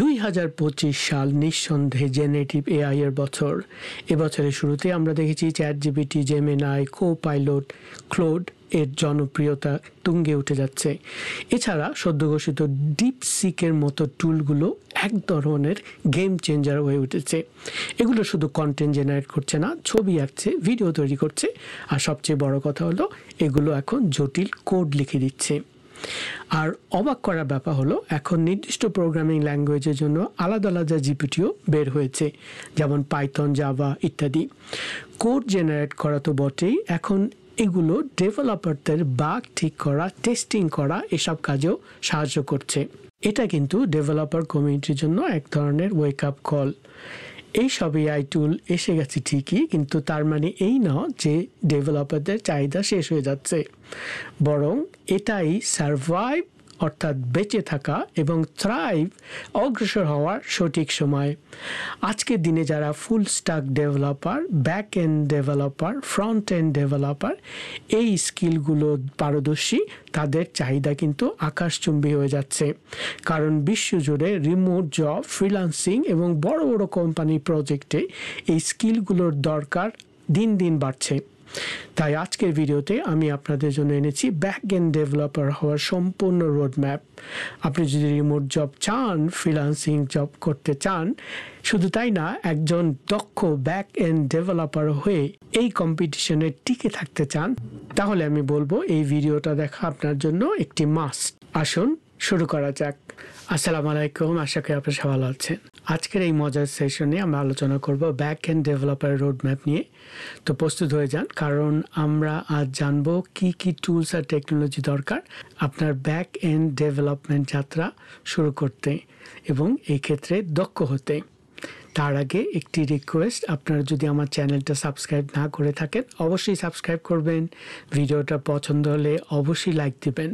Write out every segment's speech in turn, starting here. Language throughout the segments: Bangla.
2025 সাল নিঃসন্দেহে জেনারেটিভ এআই এর বছর। এবছরের শুরুতে আমরা দেখেছি চ্যাটজিপিটি, জেমিনাই, কোপাইলট, ক্লোড এর জনপ্রিয়তা তুঙ্গে উঠে যাচ্ছে। এছাড়া সদ্য ঘোষিত ডিপসিকের মতো টুলগুলো এক ধরনের গেম চেঞ্জার হয়ে উঠেছে। এগুলো শুধু কন্টেন্ট জেনারেট করছে না, ছবি আঁকছে, ভিডিও তৈরি করছে, আর সবচেয়ে বড় কথা হলো এগুলো এখন জটিল কোড লিখে দিচ্ছে। আর অবাক করার ব্যাপার হলো এখন নির্দিষ্ট প্রোগ্রামিং ল্যাঙ্গুয়েজের জন্য আলাদা আলাদা জিপিটিও বের হয়েছে, যেমন পাইথন, জাভা ইত্যাদি। কোড জেনারেট করা তো বটেই, এখন এগুলো ডেভেলপারদের বাগ ঠিক করা, টেস্টিং করা এসব কাজেও সাহায্য করছে। এটা কিন্তু ডেভেলপার কমিউনিটির জন্য এক ধরনের ওয়েক আপ কল। এইসব এআই টুল এসে গেছে ঠিকই, কিন্তু তার মানে এই না যে ডেভেলপারদের চাহিদা শেষ হয়ে যাচ্ছে, বরং এটাই সারভাইভ অর্থাৎ বেঁচে থাকা এবং থ্রাইভ, অগ্রসর হওয়ার সঠিক সময়। আজকের দিনে যারা full stack developer, back end developer, front end developer এই স্কিলগুলো পারদর্শী, তাদের চাহিদা কিন্তু আকাশচুম্বী হয়ে যাচ্ছে। কারণ বিশ্বজুড়ে রিমোট জব, ফ্রিল্যান্সিং এবং বড় বড় কোম্পানির প্রজেক্টে এই স্কিলগুলোর দরকার দিন দিন বাড়ছে। তাই আজকের ভিডিওতে আমি আপনাদের জন্য এনেছি ব্যাক এন্ড ডেভেলপার হওয়ার সম্পূর্ণ রোডম্যাপ। আপনি যদি রিমোট জব চান, ফ্রিল্যান্সিং জব করতে চান, শুধু তাই না, একজন দক্ষ ব্যাক এন্ড ডেভেলপার হয়ে এই কম্পিটিশনে টিকে থাকতে চান, তাহলে আমি বলবো এই ভিডিওটা দেখা আপনার জন্য একটি মাস্ট। আসুন শুরু করা যাক। আসসালামু আলাইকুম, আশা করি আপনারা সবাই ভালো আছেন। আজকের এই মজার সেশনে আমরা আলোচনা করব ব্যাক এন্ড ডেভেলপার রোডম্যাপ নিয়ে। তো প্রস্তুত হয়ে যান, কারণ আমরা আজ জানবো কি কি টুলস আর টেকনোলজি দরকার আপনার ব্যাক এন্ড ডেভেলপমেন্ট যাত্রা শুরু করতে এবং এই ক্ষেত্রে দক্ষ হতে। তার আগে একটি রিকোয়েস্ট, আপনারা যদি আমার চ্যানেলটা সাবস্ক্রাইব না করে থাকেন অবশ্যই সাবস্ক্রাইব করবেন, ভিডিওটা পছন্দ হলে অবশ্যই লাইক দিবেন,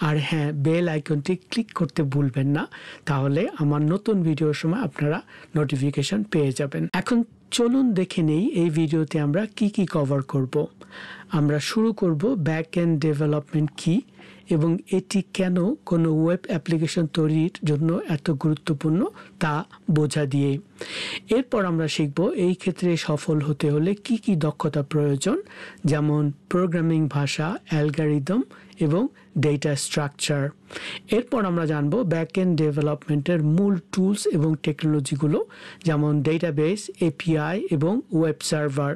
আর হ্যাঁ, বেল আইকনটি ক্লিক করতে ভুলবেন না, তাহলে আমার নতুন ভিডিওর সময় আপনারা নোটিফিকেশন পেয়ে যাবেন। এখন চলুন দেখে নেই এই ভিডিওতে আমরা কি কি কভার করব। আমরা শুরু করব ব্যাক এন্ড ডেভেলপমেন্ট কি এবং এটি কেন কোনো ওয়েব অ্যাপ্লিকেশন তৈরির জন্য এত গুরুত্বপূর্ণ তা বোঝা দিয়ে। এরপর আমরা শিখব এই ক্ষেত্রে সফল হতে হলে কি কি দক্ষতা প্রয়োজন, যেমন প্রোগ্রামিং ভাষা, অ্যালগরিদম এবং ডেটা স্ট্রাকচার। এরপর আমরা জানব ব্যাক এন্ড ডেভেলপমেন্টের মূল টুলস এবং টেকনোলজিগুলো, যেমন ডেটাবেস, এপিআই এবং ওয়েব সার্ভার।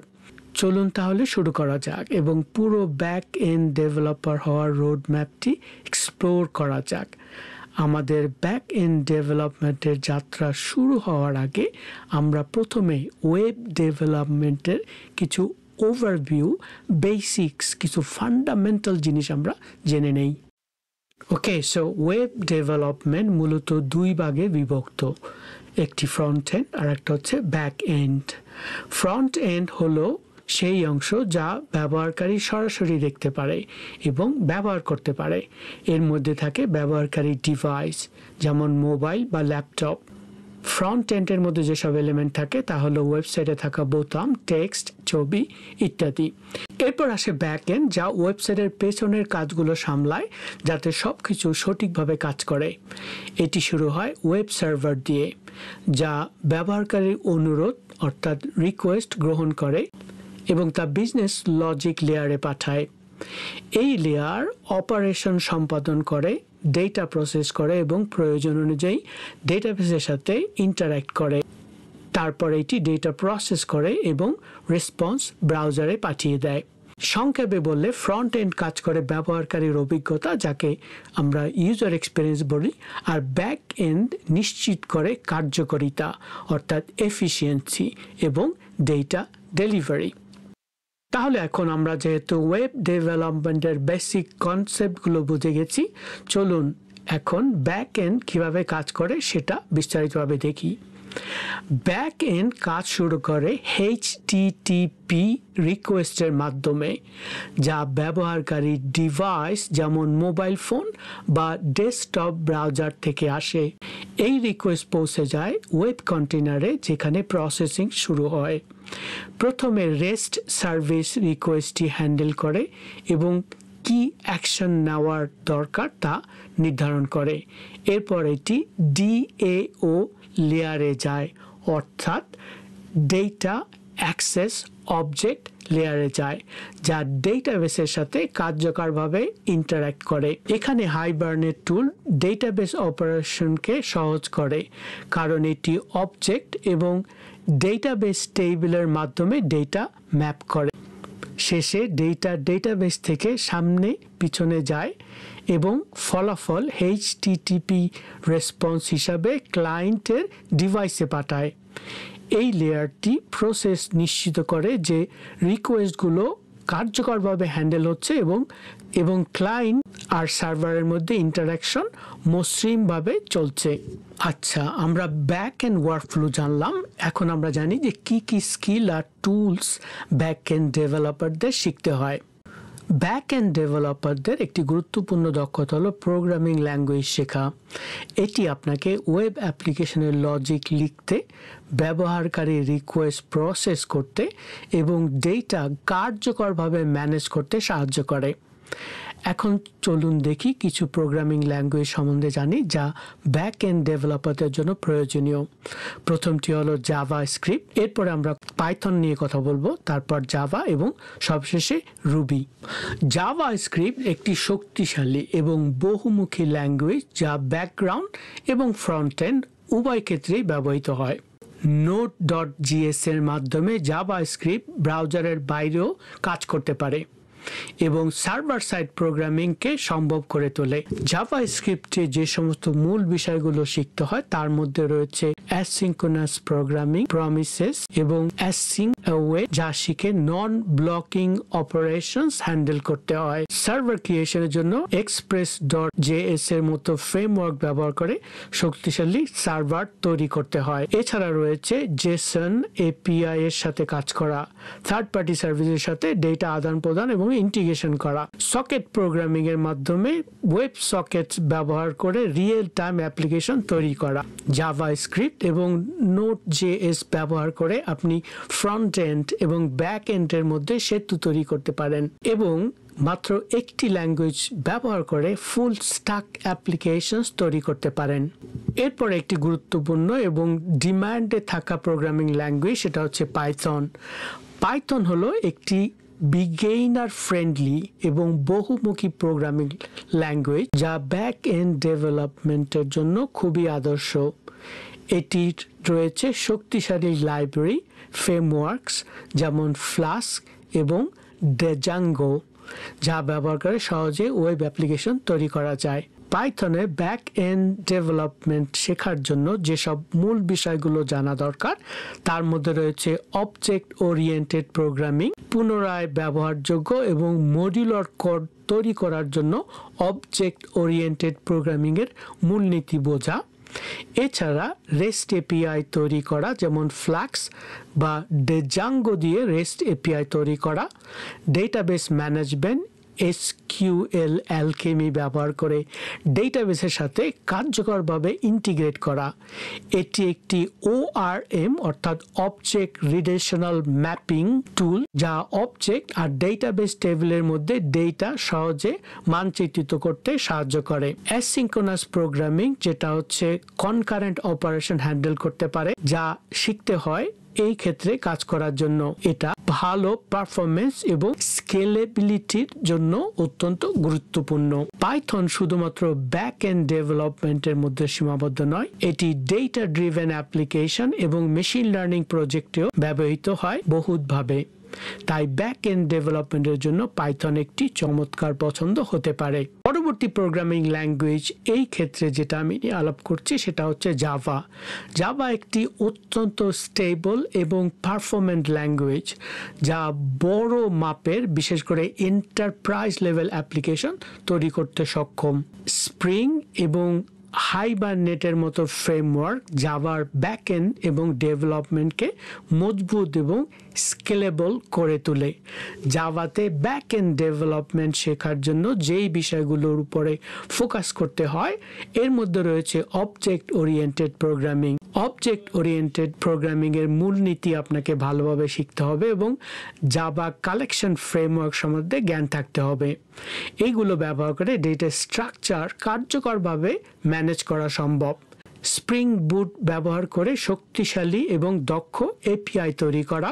চলুন তাহলে শুরু করা যাক এবং পুরো ব্যাক এন্ড ডেভেলপার হওয়ার রোড ম্যাপটি এক্সপ্লোর করা যাক। আমাদের ব্যাক এন্ড ডেভেলপমেন্টের যাত্রা শুরু হওয়ার আগে আমরা প্রথমে ওয়েব ডেভেলপমেন্টের কিছু ওভারভিউ, বেসিক্স, কিছু ফান্ডামেন্টাল জিনিস আমরা জেনে নেই। ওকে, সো ওয়েব ডেভেলপমেন্ট মূলত দুই ভাগে বিভক্ত, একটি ফ্রন্ট এন্ড আর একটা হচ্ছে ব্যাক এন্ড। ফ্রন্ট এন্ড হলো সেই অংশ যা ব্যবহারকারী সরাসরি দেখতে পারে এবং ব্যবহার করতে পারে। এর মধ্যে থাকে ব্যবহারকারী ডিভাইস, যেমন মোবাইল বা ল্যাপটপ। ফ্রন্ট এন্ডের মধ্যে যেসব এলিমেন্ট থাকে তা হলো ওয়েবসাইটে থাকা বোতাম, টেক্সট, ছবি ইত্যাদি। এরপর আসে ব্যাক এন্ড, যা ওয়েবসাইটের পেছনের কাজগুলো সামলায় যাতে সব কিছু সঠিকভাবে কাজ করে। এটি শুরু হয় ওয়েব সার্ভার দিয়ে, যা ব্যবহারকারীর অনুরোধ অর্থাৎ রিকোয়েস্ট গ্রহণ করে এবং তা বিজনেস লজিক লেয়ারে পাঠায়। এই লেয়ার অপারেশন সম্পাদন করে, ডেটা প্রসেস করে এবং প্রয়োজন অনুযায়ী ডেটাবেসের সাথে ইন্টারঅ্যাক্ট করে। তারপর এটি ডেটা প্রসেস করে এবং রেসপন্স ব্রাউজারে পাঠিয়ে দেয়। সংক্ষেপে বললে ফ্রন্ট এন্ড কাজ করে ব্যবহারকারীর অভিজ্ঞতা, যাকে আমরা ইউজার এক্সপিরিয়েন্স বলি, আর ব্যাক এন্ড নিশ্চিত করে কার্যকারিতা অর্থাৎ এফিসিয়েন্সি এবং ডেটা ডেলিভারি। তাহলে এখন আমরা যেহেতু ওয়েব ডেভেলপমেন্টের বেসিক কনসেপ্টগুলো বুঝে গেছি, চলুন এখন ব্যাক এন্ড কীভাবে কাজ করে সেটা বিস্তারিতভাবে দেখি। ব্যাক এন্ড কাজ শুরু করে HTTP রিকোয়েস্টের মাধ্যমে, যা ব্যবহারকারী ডিভাইস যেমন মোবাইল ফোন বা ডেস্কটপ ব্রাউজার থেকে আসে। এই রিকোয়েস্ট পৌঁছে যায় ওয়েব কন্টেনারে, যেখানে প্রসেসিং শুরু হয়। প্রথমে রেস্ট সার্ভিস রিকোয়েস্টটি হ্যান্ডেল করে এবং কি অ্যাকশন নেওয়ার দরকার তা নির্ধারণ করে। এরপর এটি DAO লেয়ারে যায়, অর্থাৎ ডেটা অ্যাক্সেস অবজেক্ট লেয়ারে যায়, যা ডেটাবেসের সাথে কার্যকরভাবে ইন্টারঅ্যাক্ট করে। এখানে হাইবারনেট টুল ডেটাবেস অপারেশনকে সহজ করে, কারণ এটি অবজেক্ট এবং ডেটাবেস টেবিলের মাধ্যমে ডেটা ম্যাপ করে। শেষে ডেটাবেস থেকে সামনে পিছনে যায় এবং ফলাফল HTTP রেসপন্স হিসাবে ক্লায়েন্টের ডিভাইসে পাঠায়। এই লেয়ারটি প্রসেস নিশ্চিত করে যে রিকোয়েস্টগুলো কার্যকরভাবে হ্যান্ডেল হচ্ছে এবং ক্লায়েন্ট আর সার্ভারের মধ্যে ইন্টারাকশন মসৃণভাবে চলছে। আচ্ছা, আমরা ব্যাক এন্ড ওয়ার্কফ্লো জানলাম। এখন আমরা জানি যে কি কি স্কিল আর টুলস ব্যাক এন্ড ডেভেলপারদের শিখতে হয়। ব্যাক এন্ড ডেভেলপারদের একটি গুরুত্বপূর্ণ দক্ষতা হলো প্রোগ্রামিং ল্যাঙ্গুয়েজ শেখা। এটি আপনাকে ওয়েব অ্যাপ্লিকেশনের লজিক লিখতে, ব্যবহারকারী রিকোয়েস্ট প্রসেস করতে এবং ডেটা কার্যকরভাবে ম্যানেজ করতে সাহায্য করে। এখন চলুন দেখি কিছু প্রোগ্রামিং ল্যাঙ্গুয়েজ সম্বন্ধে জানি যা ব্যাক এন্ড ডেভেলপারদের জন্য প্রয়োজনীয়। প্রথমটি হলো জাভা স্ক্রিপ্ট, এরপরে আমরা পাইথন নিয়ে কথা বলবো, তারপর জাভা এবং সবশেষে রুবি। জাভা স্ক্রিপ্ট একটি শক্তিশালী এবং বহুমুখী ল্যাঙ্গুয়েজ যা ব্যাকগ্রাউন্ড এবং ফ্রন্ট এন্ড উভয় ক্ষেত্রেই ব্যবহৃত হয়। Node.js এর মাধ্যমে জাভা স্ক্রিপ্ট ব্রাউজারের বাইরেও কাজ করতে পারে এবং সার্ভার সাইড প্রোগ্রামিংকে সম্ভব করে তোলে। জাভা স্ক্রিপ্টে যে সমস্ত মূল বিষয়গুলো শিখতে হয় তার মধ্যে রয়েছে অ্যাসিঙ্ক্রোনাস প্রোগ্রামিং, প্রমিসেস এবং অ্যাসিং অ্যাওয়ে, যা শিখে নন ব্লকিং অপারেশনস হ্যান্ডেল করতে হয়। সার্ভার ক্রিয়েশনের জন্য Express.js এর মতো ফ্রেমওয়ার্ক ব্যবহার করে শক্তিশালী সার্ভার তৈরি করতে হয়। এছাড়া রয়েছে JSON API এর সাথে কাজ করা, থার্ড পার্টি সার্ভিসের সাথে ডেটা আদান প্রদান এবং ইন্টিগ্রেশন করা, সকেট প্রোগ্রামিং এর মাধ্যমে ওয়েব সকেটস ব্যবহার করে রিয়েল টাইম অ্যাপ্লিকেশন তৈরি করা। জাভা স্ক্রিপ্ট এবং Node.js ব্যবহার করে আপনি ফ্রন্ট এন্ড এবং ব্যাক এন্ডের মধ্যে সেতু তৈরি করতে পারেন এবং মাত্র একটি ল্যাঙ্গুয়েজ ব্যবহার করে ফুল স্ট্যাক অ্যাপ্লিকেশনস তৈরি করতে পারেন। এরপর একটি গুরুত্বপূর্ণ এবং ডিমান্ডে থাকা প্রোগ্রামিং ল্যাঙ্গুয়েজ, সেটা হচ্ছে পাইথন। পাইথন হলো একটি বিগিনার ফ্রেন্ডলি এবং বহুমুখী প্রোগ্রামিং ল্যাঙ্গুয়েজ যা ব্যাক এন্ড ডেভেলপমেন্টের জন্য খুবই আদর্শ। এটির রয়েছে শক্তিশালী লাইব্রেরি ফ্রেমওয়ার্কস যেমন ফ্লাস্ক এবং ডেজাঙ্গো, যা ব্যবহার করে সহজে ওয়েব অ্যাপ্লিকেশন তৈরি করা যায়। পাইথনে ব্যাক এন্ড ডেভেলপমেন্ট শেখার জন্য যেসব মূল বিষয়গুলো জানা দরকার তার মধ্যে রয়েছে অবজেক্ট ওরিয়েন্টেড প্রোগ্রামিং, পুনরায় ব্যবহারযোগ্য এবং মডিউলার কোড তৈরি করার জন্য অবজেক্ট ওরিয়েন্টেড প্রোগ্রামিং এর মূলনীতি বোঝা। এছাড়া রেস্ট এপিআই তৈরি করা, যেমন ফ্লাক্স বা ডেজাঙ্গো দিয়ে রেস্ট এপিআই তৈরি করা, ডেটাবেস ম্যানেজমেন্ট SQL অ্যালকেমি ব্যবহার করে ডেটাবেসের সাথে কার্যকরভাবে ইন্টিগ্রেট করা। এটি একটি ORM অর্থাৎ অবজেক্ট রিলেশনাল ম্যাপিং টুল, যা অবজেক্ট আর ডেটাবেস টেবিলের মধ্যে ডেটা সহজে মানচিত্রিত করতে সাহায্য করে। অ্যাসিঙ্ক্রোনাস প্রোগ্রামিং, যেটা হচ্ছে কনকারেন্ট অপারেশন হ্যান্ডেল করতে পারে, যা শিখতে হয় এই ক্ষেত্রে কাজ করার জন্য। এটা ভালো পারফরমেন্স এবং স্কেলেবিলিটির জন্য অত্যন্ত গুরুত্বপূর্ণ। পাইথন শুধুমাত্র ব্যাক এন্ড ডেভেলপমেন্টের মধ্যে সীমাবদ্ধ নয়, এটি ডেটা ড্রিভেন অ্যাপ্লিকেশন এবং মেশিন লার্নিং প্রজেক্টেও ব্যবহৃত হয় বহুতভাবে। তাই ব্যাক এন্ড ডেভেলপমেন্টের জন্য পাইথন একটি চমৎকার পছন্দ হতে পারে। পরবর্তী প্রোগ্রামিং ল্যাঙ্গুয়েজ এই ক্ষেত্রে যেটা আমি আলাপ করছি সেটা হচ্ছে জাভা। জাভা একটি অত্যন্ত স্টেবল এবং পারফরমেন্ট ল্যাঙ্গুয়েজ যা বড় মাপের, বিশেষ করে এন্টারপ্রাইজ লেভেল অ্যাপ্লিকেশন তৈরি করতে সক্ষম। স্প্রিং এবং হাইবারনেটের মতো ফ্রেমওয়ার্ক জাভার ব্যাকএন্ড এবং ডেভেলপমেন্টকে মজবুত এবং স্কেলেবল করে তোলে। জাভাতে ব্যাকএন্ড ডেভেলপমেন্ট শেখার জন্য যেই বিষয়গুলোর উপরে ফোকাস করতে হয় এর মধ্যে রয়েছে object oriented programming, object oriented programming এর মূলনীতি আপনাকে ভালোভাবে শিখতে হবে এবং জাভা কালেকশন ফ্রেমওয়ার্ক সম্বন্ধে জ্ঞান থাকতে হবে। এইগুলো ব্যবহার করে ডেটা স্ট্রাকচার কার্যকরভাবে ম্যানেজ করা সম্ভব। স্প্রিং বুট ব্যবহার করে শক্তিশালী এবং দক্ষ এপিআই তৈরি করা,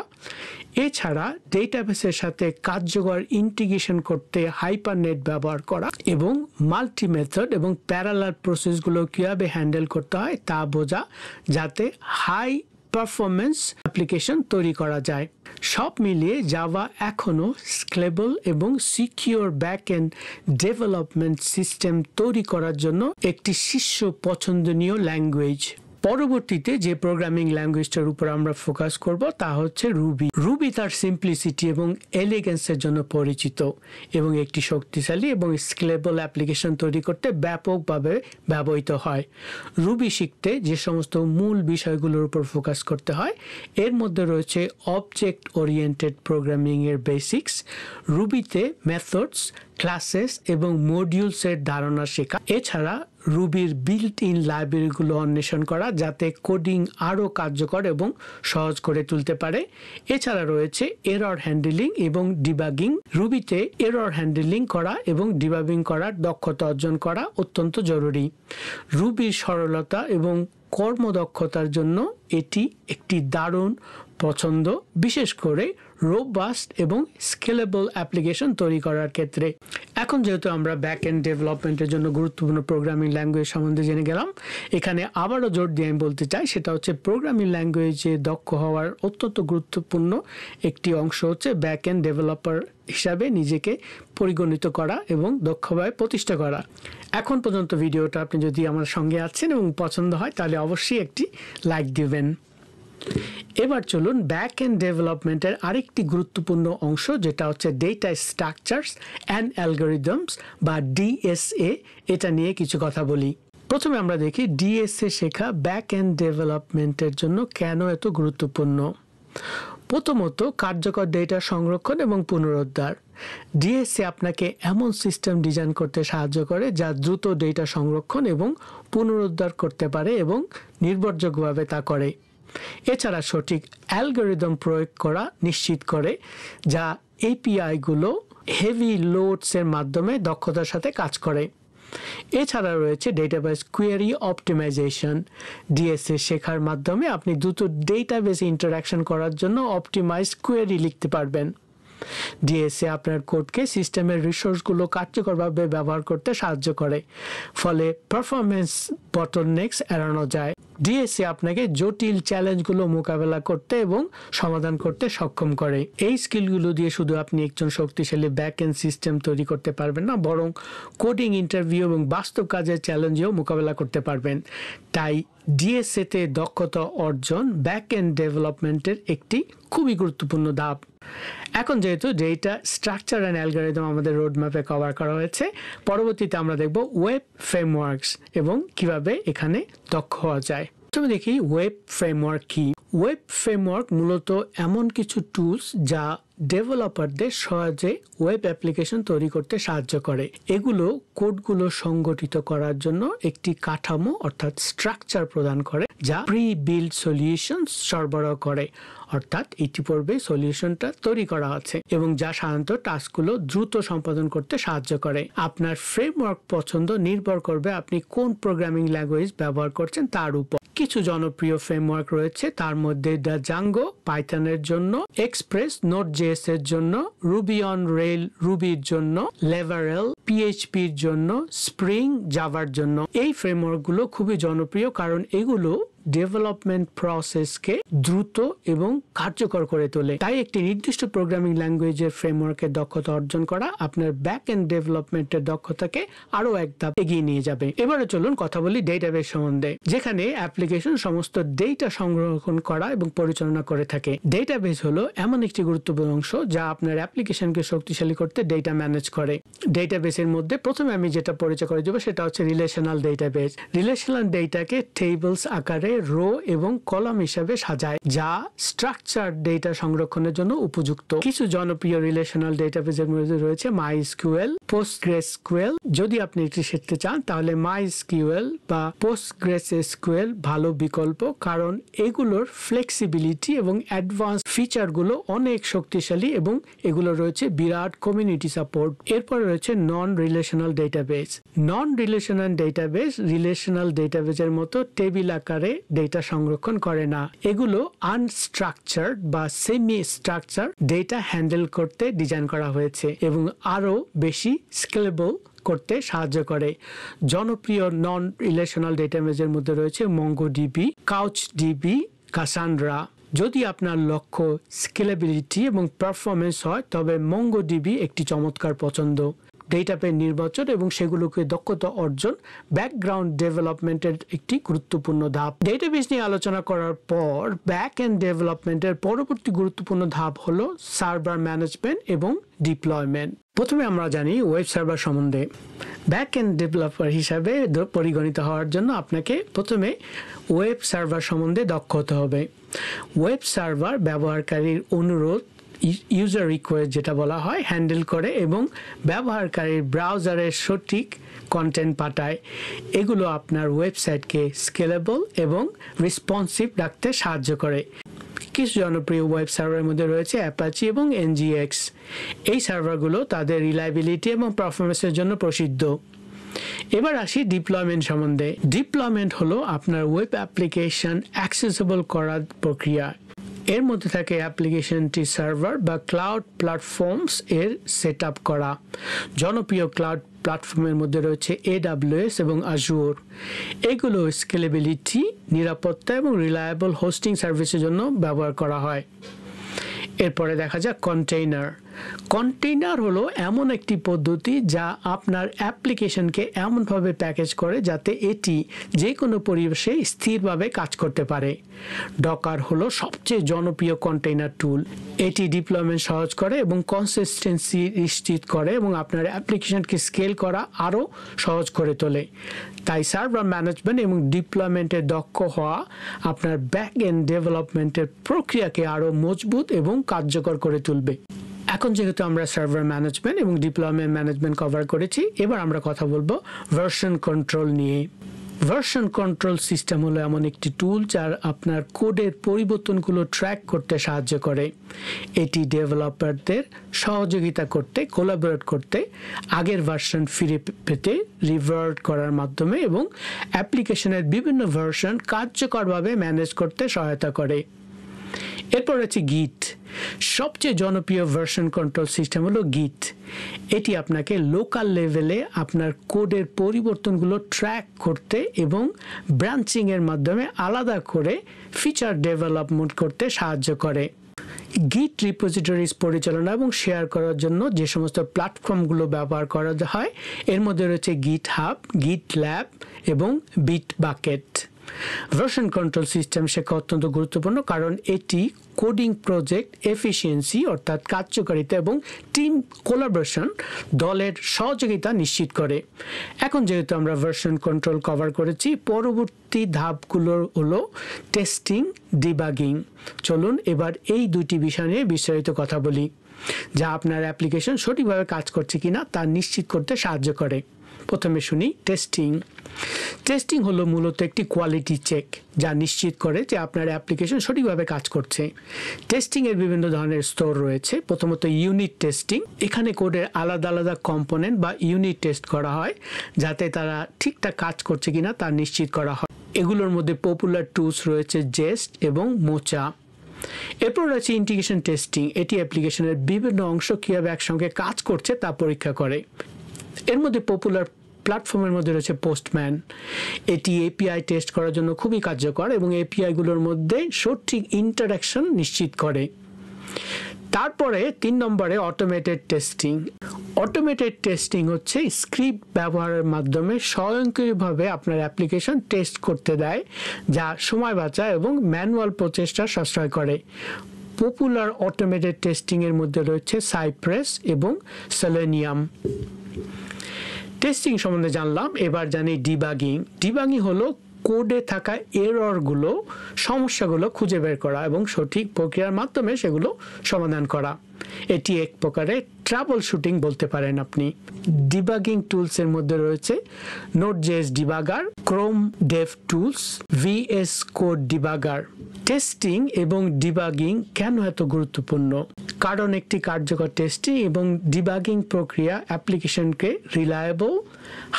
এছাড়া ডেটাবেসের সাথে কার্যকর ইন্টিগ্রেশন করতে হাইপারনেট ব্যবহার করা এবং মাল্টি মেথড এবং প্যারালাল প্রসেসগুলো কীভাবে হ্যান্ডেল করতে হয় তা বোঝা, যাতে হাই পারফরমেন্স অ্যাপ্লিকেশন তৈরি করা যায়। সব মিলিয়ে জাভা এখনও স্কেলেবল এবং secure back end development system তৈরি করার জন্য একটি শীর্ষ পছন্দনীয় ল্যাঙ্গুয়েজ। পরবর্তীতে যে প্রোগ্রামিং ল্যাঙ্গুয়েজটার উপর আমরা ফোকাস করব তা হচ্ছে রুবি। রুবি তার সিম্পলিসিটি এবং এলিগেন্সের জন্য পরিচিত এবং একটি শক্তিশালী এবং স্কেলেবল অ্যাপ্লিকেশন তৈরি করতে ব্যাপকভাবে ব্যবহৃত হয়। রুবি শিখতে যে সমস্ত মূল বিষয়গুলোর উপর ফোকাস করতে হয় এর মধ্যে রয়েছে অবজেক্ট ওরিয়েন্টেড প্রোগ্রামিং এর বেসিক্স, রুবিতে মেথডস, ক্লাসেস এবং মডিউলসের ধারণা শেখা, এছাড়া রুবির বিল্ট ইন লাইব্রেরিগুলো অন্বেষণ করা যাতে কোডিং আরও কার্যকর এবং সহজ করে তুলতে পারে। এছাড়া রয়েছে এরর হ্যান্ডলিং এবং ডিবাগিং। রুবিতে এরর হ্যান্ডলিং করা এবং ডিবাগিং করার দক্ষতা অর্জন করা অত্যন্ত জরুরি। রুবির সরলতা এবং কর্মদক্ষতার জন্য এটি একটি দারুণ পছন্দ, বিশেষ করে রোবাস্ট এবং স্কেলেবল অ্যাপ্লিকেশন তৈরি করার ক্ষেত্রে। এখন যেহেতু আমরা ব্যাক এন্ড ডেভেলপমেন্টের জন্য গুরুত্বপূর্ণ প্রোগ্রামিং ল্যাঙ্গুয়েজ সম্বন্ধে জেনে গেলাম, এখানে আবারও জোর দিয়ে আমি বলতে চাই সেটা হচ্ছে প্রোগ্রামিং ল্যাঙ্গুয়েজে দক্ষ হওয়ার অত্যন্ত গুরুত্বপূর্ণ একটি অংশ হচ্ছে ব্যাক এন্ড ডেভেলপার হিসাবে নিজেকে পরিগণিত করা এবং দক্ষভাবে প্রতিষ্ঠা করা। এখন পর্যন্ত ভিডিওটা আপনি যদি আমার সঙ্গে আছেন এবং পছন্দ হয় তাহলে অবশ্যই একটি লাইক দিবেন। এবার চলুন ব্যাক এন্ড ডেভেলপমেন্টের আরেকটি গুরুত্বপূর্ণ অংশ যেটা হচ্ছে ডেটা স্ট্রাকচারস অ্যান্ড অ্যালগরিদমস বা ডিএসএ, এটা নিয়ে কিছু কথা বলি। প্রথমে আমরা দেখি ডিএসএ শেখা ব্যাক এন্ড ডেভেলপমেন্টের জন্য কেন এত গুরুত্বপূর্ণ। প্রথমত, কার্যকর ডেটা সংরক্ষণ এবং পুনরুদ্ধার। ডিএসএ আপনাকে এমন সিস্টেম ডিজাইন করতে সাহায্য করে যা দ্রুত ডেটা সংরক্ষণ এবং পুনরুদ্ধার করতে পারে এবং নির্ভরযোগ্যভাবে তা করে। এছাড়া সঠিক অ্যালগরিদম প্রয়োগ করা নিশ্চিত করে যা এপিআইগুলো হেভি লোডসের মাধ্যমে দক্ষতার সাথে কাজ করে। এছাড়া রয়েছে ডেটাবেস কোয়েরি অপটিমাইজেশন। ডিএসএ শেখার মাধ্যমে আপনি দ্রুত ডেটাবেস ইন্টারাকশন করার জন্য অপটিমাইজড কোয়েরি লিখতে পারবেন। ডিএসএ আপনার কোডকে সিস্টেমের রিসোর্সগুলো কার্যকরভাবে ব্যবহার করতে সাহায্য করে, ফলে পারফরম্যান্স বটলনেকস এড়ানো যায়। ডিএসএ আপনাকে জটিল চ্যালেঞ্জগুলো মোকাবেলা করতে এবং সমাধান করতে সক্ষম করে। এই স্কিলগুলো দিয়ে শুধু আপনি একজন শক্তিশালী ব্যাক এন্ড সিস্টেম তৈরি করতে পারবেন না, বরং কোডিং, ইন্টারভিউ এবং বাস্তব কাজের চ্যালেঞ্জেও মোকাবেলা করতে পারবেন। তাই ডিএসএতে দক্ষতা অর্জন ব্যাক এন্ড ডেভেলপমেন্টের একটি খুবই গুরুত্বপূর্ণ ধাপ। এখন যেহেতু ডেটা স্ট্রাকচার অ্যান্ড অ্যালগরিদম আমাদের রোডম্যাপে কভার করা হয়েছে, পরবর্তীতে আমরা দেখব ওয়েব ফ্রেমওয়ার্কস এবং কিভাবে এখানে দক্ষ হওয়া যায়। প্রথমে দেখি ওয়েব ফ্রেমওয়ার্ক কি। ওয়েব ফ্রেমওয়ার্ক মূলত এমন কিছু টুলস যা ডেভেলপারদের সহজে ওয়েব অ্যাপ্লিকেশন তৈরি করতে সাহায্য করে। এগুলো কোডগুলো সংগঠিত করার জন্য একটি কাঠামো অর্থাৎ স্ট্রাকচার প্রদান করে যা প্রি বিল্ড সলিউশন সরবরাহ করে, অর্থাৎ ইতিপূর্বে সলিউশনটা তৈরি করা আছে এবং যা সাধারণত টাস্কগুলো দ্রুত সম্পাদন করতে সাহায্য করে। আপনার ফ্রেমওয়ার্ক পছন্দ নির্ভর করবে আপনি কোন প্রোগ্রামিং ল্যাঙ্গুয়েজ ব্যবহার করছেন তার উপর। কিছু জনপ্রিয় ফ্রেমওয়ার্ক রয়েছে, তার মধ্যে জাঙ্গো পাইথনের জন্য, এক্সপ্রেস নোড.জেএস এর জন্য, রুবি অন রেল রুবির জন্য, লেভারেল পিএইচপির জন্য, স্প্রিং জাভার জন্য। এই ফ্রেমওয়ার্কগুলো খুবই জনপ্রিয় কারণ এগুলো ডেভেলপমেন্ট প্রসেসকে দ্রুত এবং কার্যকর করে তোলে। তাই একটি নির্দিষ্ট প্রোগ্রামিং ল্যাঙ্গুয়েজের ফ্রেমওয়ার্কের দক্ষতা অর্জন করা আপনার ব্যাক এন্ড ডেভেলপমেন্টের দক্ষতাকে আরো এক ধাপ এগিয়ে নিয়ে যাবে। এবারে চলুন কথা বলি ডেটাবেস সম্বন্ধে, যেখানে অ্যাপ্লিকেশন সমস্ত ডেটা সংরক্ষণ করা এবং পরিচালনা করে থাকে। ডেটাবেস হলো এমন একটি গুরুত্বপূর্ণ অংশ যা আপনার অ্যাপ্লিকেশনকে শক্তিশালী করতে ডেটা ম্যানেজ করে। ডেটাবেসের মধ্যে প্রথমে আমি যেটা পরিচয় করে দেবো সেটা হচ্ছে রিলেশনাল ডেটাবেস। রিলেশনাল ডেটাকে টেবলস আকারে রো এবং কলাম হিসাবে সাজায়, যা স্ট্রাকচার ডেটা সংরক্ষণের জন্য উপযুক্ত। কিছু জনপ্রিয় রিলেশনাল ডেটাবেজের মধ্যে রয়েছে MySQL, PostgreSQL। যদি আপনি এটি শিখতে চান তাহলে MySQL বা PostgreSQL ভালো বিকল্প, কারণ এগুলোর ফ্লেক্সিবিলিটি এবং অ্যাডভান্স ফিচারগুলো অনেক শক্তিশালী এবং এগুলো রয়েছে বিরাট কমিউনিটি সাপোর্ট। এরপর রয়েছে নন রিলেশনাল ডেটাবেজ। নন রিলেশনাল ডেটাবেজ রিলেশনাল ডেটাবেজের মতো টেবিল আকারে ডেটা সংরক্ষণ করে না। এগুলো আনস্ট্রাকচার্ড বা সেমি স্ট্রাকচার ডেটা হ্যান্ডেল করতে ডিজাইন করা হয়েছে এবং আরো বেশি স্কেলেবল করতে সাহায্য করে। জনপ্রিয় নন রিলেশনাল ডেটাবেজের মধ্যে রয়েছে MongoDB, CouchDB, Cassandra। যদি আপনার লক্ষ্য স্কেলেবিলিটি এবং পারফরমেন্স হয় তবে MongoDB একটি চমৎকার পছন্দ। ডেটাবেজ নির্বাচন এবং সেগুলোকে দক্ষতা অর্জন ব্যাকগ্রাউন্ড ডেভেলপমেন্টের একটি গুরুত্বপূর্ণ ধাপ। ডেটাবেজ নিয়ে আলোচনা করার পর ব্যাক এন্ড ডেভেলপমেন্টের পরবর্তী গুরুত্বপূর্ণ ধাপ হলো সার্ভার ম্যানেজমেন্ট এবং ডিপ্লয়মেন্ট। প্রথমে আমরা জানি ওয়েব সার্ভার সম্বন্ধে। ব্যাক এন্ড ডেভেলপার হিসাবে পরিগণিত হওয়ার জন্য আপনাকে প্রথমে ওয়েব সার্ভার সম্বন্ধে দক্ষ হতে হবে। ওয়েব সার্ভার ব্যবহারকারীর অনুরোধ, ইউজার রিকোয়েস্ট যেটা বলা হয়, হ্যান্ডেল করে এবং ব্যবহারকারীর ব্রাউজারের সঠিক কন্টেন্ট পাঠায়। এগুলো আপনার ওয়েবসাইটকে স্কেলেবল এবং রেসপন্সিভ রাখতে সাহায্য করে। কিছু জনপ্রিয় ওয়েব সার্ভারের মধ্যে রয়েছে অ্যাপাচি এবং NGX। এই সার্ভারগুলো তাদের রিলায়েবিলিটি এবং পারফরমেন্সের জন্য প্রসিদ্ধ। এবার আসি ডিপ্লয়মেন্ট সম্বন্ধে। ডিপ্লয়মেন্ট হলো আপনার ওয়েব অ্যাপ্লিকেশন অ্যাক্সেসিবল করার প্রক্রিয়া। এর মধ্যে থাকে অ্যাপ্লিকেশনটি সার্ভার বা ক্লাউড প্ল্যাটফর্মস এর সেট আপ করা। জনপ্রিয় ক্লাউড প্ল্যাটফর্মের মধ্যে রয়েছে AWS এবং Azure। এগুলো স্কেলেবিলিটি, নিরাপত্তা এবং রিলায়েবল হোস্টিং সার্ভিসের জন্য ব্যবহার করা হয়। এরপরে দেখা যাক কন্টেইনার। কন্টেইনার হলো এমন একটি পদ্ধতি যা আপনার অ্যাপ্লিকেশনকে এমনভাবে প্যাকেজ করে যাতে এটি যে কোনো পরিবেশে স্থিরভাবে কাজ করতে পারে। ডকার হলো সবচেয়ে জনপ্রিয় কন্টেইনার টুল। এটি ডিপ্লয়মেন্ট সহজ করে এবং কনসিস্টেন্সি নিশ্চিত করে এবং আপনার অ্যাপ্লিকেশনকে স্কেল করা আরও সহজ করে তোলে। তাই সার্ভার ম্যানেজমেন্ট এবং ডিপ্লয়মেন্টে দক্ষ হওয়া আপনার ব্যাক এন্ড ডেভেলপমেন্টের প্রক্রিয়াকে আরও মজবুত এবং কার্যকর করে তুলবে। এখন যেহেতু আমরা সার্ভার ম্যানেজমেন্ট এবং ডিপ্লয়মেন্ট ম্যানেজমেন্ট কভার করেছি, এবার আমরা কথা বলবো ভার্সন কন্ট্রোল নিয়ে। ভার্সন কন্ট্রোল সিস্টেম হলো এমন একটি টুল যার আপনার কোডের পরিবর্তনগুলো ট্র্যাক করতে সাহায্য করে। এটি ডেভেলপারদের সহযোগিতা করতে, কোলাবোরেট করতে, আগের ভার্সন ফিরে পেতে রিভার্ট করার মাধ্যমে এবং অ্যাপ্লিকেশনের বিভিন্ন ভার্সন কার্যকরভাবে ম্যানেজ করতে সহায়তা করে। এরপর আছে গিট। সবচেয়ে জনপ্রিয় ভার্সন কন্ট্রোল সিস্টেম হলো গিট। এটি আপনাকে লোকাল লেভেলে আপনার কোডের পরিবর্তনগুলো ট্র্যাক করতে এবং ব্রাঞ্চিং এর মাধ্যমে আলাদা করে ফিচার ডেভেলপমেন্ট করতে সাহায্য করে। গিট রিপোজিটরিজ পরিচালনা এবং শেয়ার করার জন্য যে সমস্ত প্ল্যাটফর্মগুলো ব্যবহার করা হয় এর মধ্যে রয়েছে GitHub, GitLab এবং Bitbucket। ভার্সন কন্ট্রোল সিস্টেম শেখা অত্যন্ত গুরুত্বপূর্ণ, কারণ এটি কোডিং প্রজেক্ট এফিসিয়েন্সি অর্থাৎ কার্যকারিতা এবং টিম কোলাবোরেশন, দলের সহযোগিতা নিশ্চিত করে। এখন যেহেতু আমরা ভার্সন কন্ট্রোল কভার করেছি, পরবর্তী ধাপগুলো হলো টেস্টিং, ডিবাগিং। চলুন এবার এই দুটি বিষয় নিয়ে বিস্তারিত কথা বলি, যা আপনার অ্যাপ্লিকেশন সঠিকভাবে কাজ করছে কিনা তা নিশ্চিত করতে সাহায্য করে। প্রথমে শুনি টেস্টিং। টেস্টিং হলো মূলত একটি কোয়ালিটি চেক যা নিশ্চিত করে যে আপনার অ্যাপ্লিকেশন সঠিকভাবে কাজ করছে। টেস্টিং এর বিভিন্ন ধরনের স্তর রয়েছে। প্রথমত ইউনিট টেস্টিং। এখানে কোডের আলাদা আলাদা কম্পোনেন্ট বা ইউনিট টেস্ট করা হয় যাতে তারা ঠিকঠাক কাজ করছে কিনা তা নিশ্চিত করা হয়। এগুলোর মধ্যে পপুলার টুলস রয়েছে জেস্ট এবং মোচা। এরপর রয়েছে ইন্টিগ্রেশন টেস্টিং। এটি অ্যাপ্লিকেশনের বিভিন্ন অংশ কিভাবে একসঙ্গে কাজ করছে তা পরীক্ষা করে। এর মধ্যে পপুলার প্ল্যাটফর্মের মধ্যে রয়েছে পোস্টম্যান। এটি এপিআই টেস্ট করার জন্য খুবই কার্যকর এবং এপিআইগুলোর মধ্যে সঠিক ইন্টারাকশন নিশ্চিত করে। তারপরে 3 নম্বরে অটোমেটেড টেস্টিং। অটোমেটেড টেস্টিং হচ্ছে স্ক্রিপ্ট ব্যবহারের মাধ্যমে স্বয়ংক্রিয়ভাবে আপনার অ্যাপ্লিকেশন টেস্ট করতে দেয়, যা সময় বাঁচায় এবং ম্যানুয়াল প্রচেষ্টা সাশ্রয় করে। পপুলার অটোমেটেড টেস্টিং এর মধ্যে রয়েছে সাইপ্রেস এবং সেলেনিয়াম। টেস্টিং সম্বন্ধে জানলাম, এবার জানি ডিবাগিং। ডিবাগিং হলো কোডে থাকা এররগুলো, সমস্যাগুলো খুঁজে বের করা এবং সঠিক প্রক্রিয়ার মাধ্যমে সেগুলো সমাধান করা। এটি এক প্রকারের ট্রাবল শুটিং বলতে পারেন আপনি। ডিবাগিং টুলসের মধ্যে রয়েছে NodeJS debugger, Chrome dev tools, VS code debugger. Testing এবং ডিবাগিং কেন এত গুরুত্বপূর্ণ? কারণ একটি কার্যকর টেস্টিং এবং ডিবাগিং প্রক্রিয়া অ্যাপ্লিকেশনকে রিলায়েবল,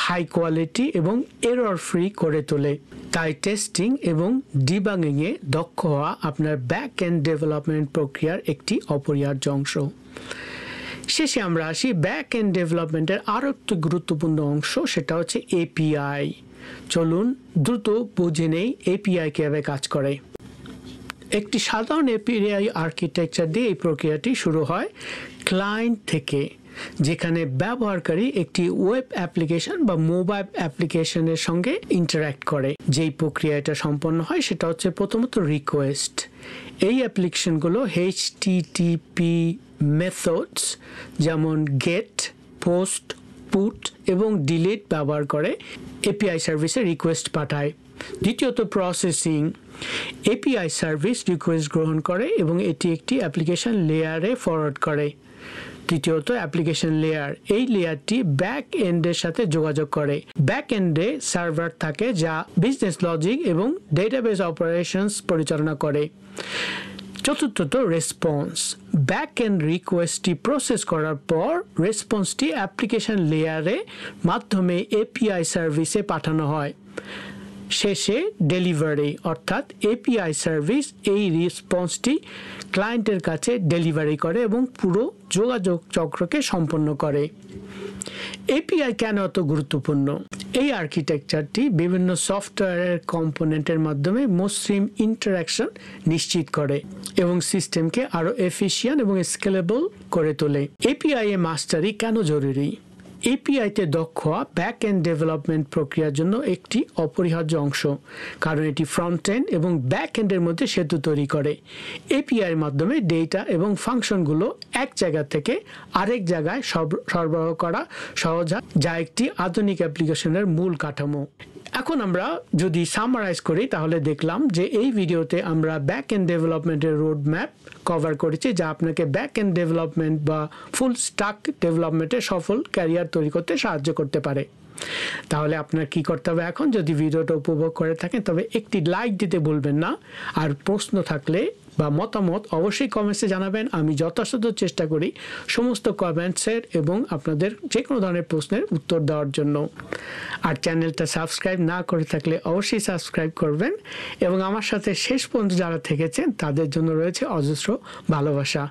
হাই কোয়ালিটি এবং এরর ফ্রি করে তোলে। তাই টেস্টিং এবং ডিবাগিংয়ে দক্ষ হওয়া আপনার ব্যাক এন্ড ডেভেলপমেন্ট প্রক্রিয়ার একটি অপরিহার্য অংশ। শেষে আমরা আসি ব্যাক এন্ড ডেভেলপমেন্টের আরও একটি গুরুত্বপূর্ণ অংশ, সেটা হচ্ছে এপিআই। চলুন দ্রুত বুঝে নেই এপিআই কিভাবে কাজ করে। একটি সাধারণ এপিআই আর্কিটেকচার দিয়ে এই প্রক্রিয়াটি শুরু হয় ক্লায়েন্ট থেকে, যেখানে ব্যবহারকারী একটি ওয়েব অ্যাপ্লিকেশন বা মোবাইল অ্যাপ্লিকেশনের সঙ্গে ইন্টারঅ্যাক্ট করে। যেই প্রক্রিয়াটা সম্পন্ন হয় সেটা হচ্ছে প্রথমত রিকোয়েস্ট। এই অ্যাপ্লিকেশনগুলো এইচটিটিপি মেথডস যেমন গেট, পোস্ট, পুট এবং ডিলিট ব্যবহার করে এপিআই সার্ভিসে রিকোয়েস্ট পাঠায়। দ্বিতীয়ত প্রসেসিং। এপিআই সার্ভিস রিকোয়েস্ট গ্রহণ করে এবং এটি একটি অ্যাপ্লিকেশন লেয়ারে ফরওয়ার্ড করে। তৃতীয়ত অ্যাপ্লিকেশন লেয়ার। এই লেয়ারটি ব্যাক এন্ডের সাথে যোগাযোগ করে। ব্যাক এন্ডে সার্ভার থাকে যা বিজনেস লজিক এবং ডেটাবেস অপারেশনস পরিচালনা করে। চতুর্থত রেসপন্স। ব্যাক এন্ড রিকোয়েস্টটি প্রসেস করার পর রেসপন্সটি অ্যাপ্লিকেশন লেয়ারে মাধ্যমে এপিআই সার্ভিসে পাঠানো হয়। শেষে ডেলিভারি, অর্থাৎ এপিআই সার্ভিস এই রেসপন্সটি ক্লায়েন্টের কাছে ডেলিভারি করে এবং পুরো যোগাযোগ চক্রকে সম্পন্ন করে। এপিআই কেন এত গুরুত্বপূর্ণ? এই আর্কিটেকচারটি বিভিন্ন সফটওয়্যারের কম্পোনেন্টের মাধ্যমে মসৃণ ইন্টারাকশন নিশ্চিত করে এবং সিস্টেমকে আরও এফিশিয়েন্ট এবং স্কেলেবল করে তোলে। এপিআই এ মাস্টারি কেন জরুরি? এপিআইতে দক্ষ হওয়া ব্যাক এন্ড ডেভেলপমেন্ট প্রক্রিয়ার জন্য একটি অপরিহার্য অংশ, কারণ এটি ফ্রন্ট এন্ড এবং ব্যাক এন্ডের মধ্যে সেতু তৈরি করে। এপিআই এর মাধ্যমে ডেটা এবং ফাংশনগুলো এক জায়গা থেকে আরেক জায়গায় সরবরাহ করা সহজ হয়, যা একটি আধুনিক অ্যাপ্লিকেশনের মূল কাঠামো। এখন আমরা যদি সামারাইজ করি তাহলে দেখলাম যে এই ভিডিওতে আমরা ব্যাক এন্ড ডেভেলপমেন্টের রোড ম্যাপ কভার করেছি, যা আপনাকে ব্যাক এন্ড ডেভেলপমেন্ট বা ফুল স্ট্যাক ডেভেলপমেন্টে সফল ক্যারিয়ার তৈরি করতে সাহায্য করতে পারে। তাহলে আপনার কি করতে হবে? এখন যদি ভিডিওটা উপভোগ করে থাকেন তবে একটি লাইক দিতে ভুলবেন না, আর প্রশ্ন থাকলে বা মতামত অবশ্যই কমেন্টসে জানাবেন। আমি যথাসাধ্য চেষ্টা করি সমস্ত কমেন্টসের এবং আপনাদের যে কোনো ধরনের প্রশ্নের উত্তর দেওয়ার জন্য। আর চ্যানেলটা সাবস্ক্রাইব না করে থাকলে অবশ্যই সাবস্ক্রাইব করবেন এবং আমার সাথে শেষ পর্যন্ত যারা থেকেছেন তাদের জন্য রয়েছে অজস্র ভালোবাসা।